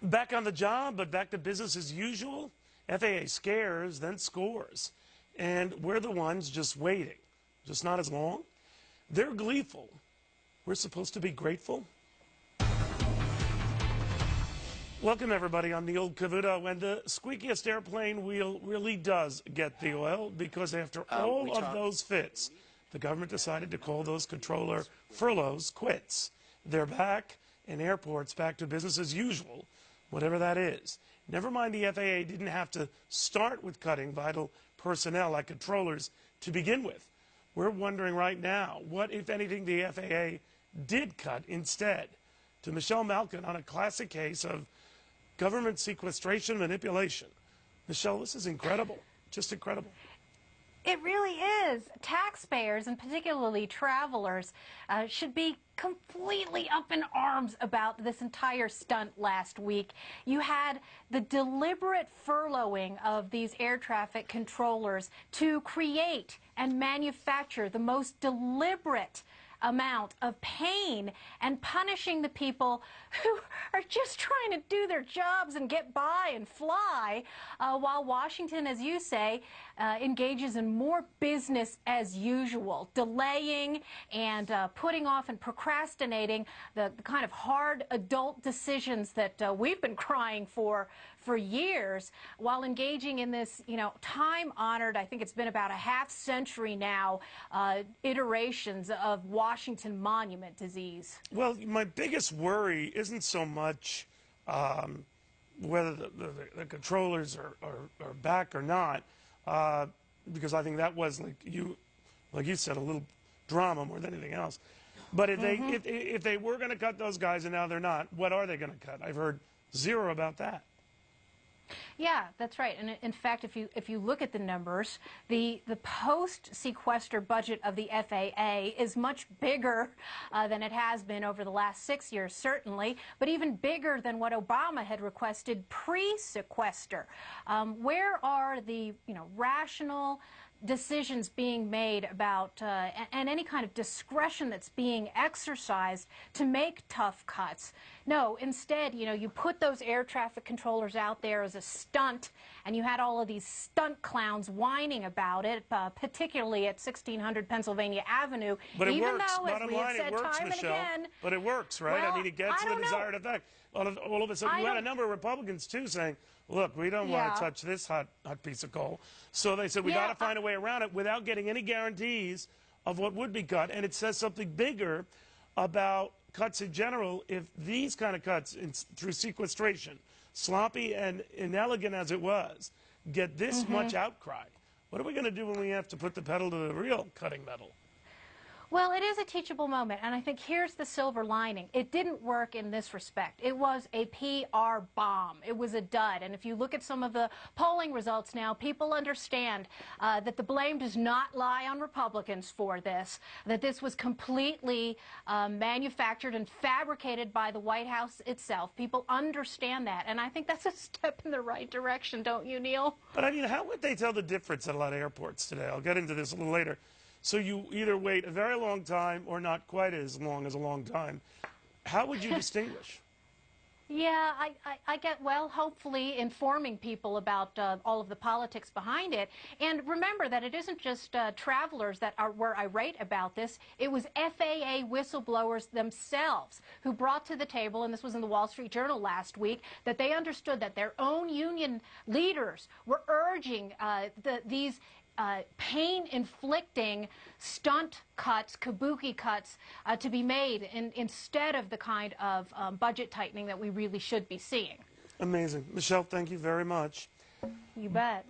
Back on the job, but back to business as usual. FAA scares, then scores. And we're the ones just waiting, just not as long. They're gleeful. We're supposed to be grateful. Welcome, everybody. I'm the old Cavuto. When the squeakiest airplane wheel really does get the oil, because after all of those fits, the government decided to call those controller furloughs quits. They're back, and airports back to business as usual, whatever that is. Never mind the FAA didn't have to start with cutting vital personnel like controllers to begin with. We're wondering right now, what, if anything, the FAA did cut instead? To Michelle Malkin on a classic case of government sequestration manipulation. Michelle, this is incredible, just incredible. It really is. Taxpayers, and particularly travelers, should be completely up in arms about this entire stunt last week. You had the deliberate furloughing of these air traffic controllers to create and manufacture the most deliberate amount of pain and punishing the people who are just trying to do their jobs and get by and fly, while Washington, as you say, engages in more business as usual, delaying and putting off and procrastinating the kind of hard adult decisions that we've been crying for years, while engaging in this, time-honored, I think it's been about a half-century now, iterations of Washington monument disease. Well, my biggest worry isn't so much whether the controllers are back or not, because I think that was, like you said, a little drama more than anything else. But if they were going to cut those guys and now they're not, what are they going to cut? I've heard zero about that. Yeah, that's right. And in fact, if you look at the numbers, the post-sequester budget of the FAA is much bigger than it has been over the last 6 years, certainly, but even bigger than what Obama had requested pre-sequester. Where are the rational decisions being made about and any kind of discretion that's being exercised to make tough cuts? No, instead, you put those air traffic controllers out there as a stunt, and you had all of these stunt clowns whining about it, particularly at 1600 Pennsylvania Avenue. But it even works. though, as Bottom we line, have said it works, time Michelle. and again, but it works, right? Well, I mean, it gets the desired effect. All of a sudden, you had a number of Republicans, too, saying, look, we don't want to touch this hot piece of coal. So they said, we got to find a way around it without getting any guarantees of what would be cut. And it says something bigger about cuts in general. If these kind of cuts through sequestration, sloppy and inelegant as it was, get this much outcry, what are we going to do when we have to put the pedal to the real cutting metal? Well, it is a teachable moment, and I think here's the silver lining. It didn't work in this respect. It was a PR bomb. It was a dud. And if you look at some of the polling results now, people understand that the blame does not lie on Republicans for this, that this was completely manufactured and fabricated by the White House itself. People understand that, and I think that's a step in the right direction, don't you, Neil? But, I mean, how would they tell the difference at a lot of airports today? I'll get into this a little later. So you either wait a very long time or not quite as long as a long time. How would you distinguish? Yeah, I get, well, hopefully informing people about all of the politics behind it. And remember that it isn't just travelers that were irate about this. It was FAA whistleblowers themselves who brought to the table, and this was in the Wall Street Journal last week, that they understood that their own union leaders were urging these pain-inflicting stunt cuts, kabuki cuts, to be made instead of the kind of budget tightening that we really should be seeing. Amazing. Michelle, thank you very much. You bet.